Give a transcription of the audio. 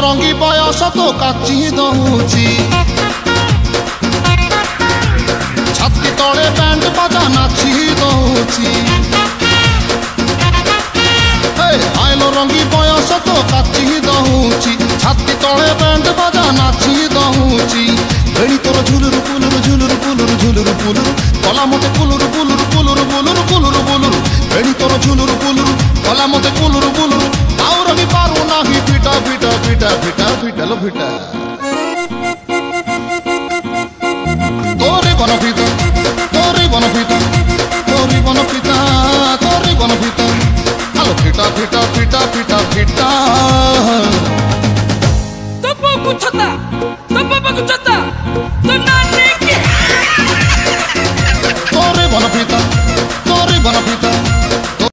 ରଙ୍ଗି ବୟସ ତ କାଚି ଦଉଛି ଛାତି ତଳେ ବ୍ୟାଣ୍ଡ ବାଜା ନାଚି ଦଉଛି ଆଇଲ ରଙ୍ଗି ବୟସ ତ କାଚି ଦଉଛି ଛାତି ତଳେ ବ୍ୟାଣ୍ଡ ବାଜା ନାଚି ଦଉଛି ବେଣୀ ତୋର ଝୁଲୁରୁ ପୁଲୁରୁ ଝୁଲୁରୁ ପୁଲୁରୁ ଝୁଲୁରୁ ପୁଲୁରୁ କଲା ମତେ କୁଲୁରୁ ପୁଲୁରୁ ପୁଲୁରୁ ବୁଲୁରୁ କୁଲୁରୁ ବୁଲୁରୁ ବେଣୀ ତୋର ଝୁଲୁରୁ ପୁଲୁରୁ କଲା ମତେ କୁଲୁରୁ ବୁଲୁରୁ ଆଉ ରହି ପାରୁ ନାହିଁ ଫିଟା ଫିଟା ଫିଟା ଫିଟା ଫିଟାଲ ଫିଟା ତୋରି ବନ ଫିଟା ତୋରି ବନ ଫିଟା ତୋରି ବନ ଫିଟା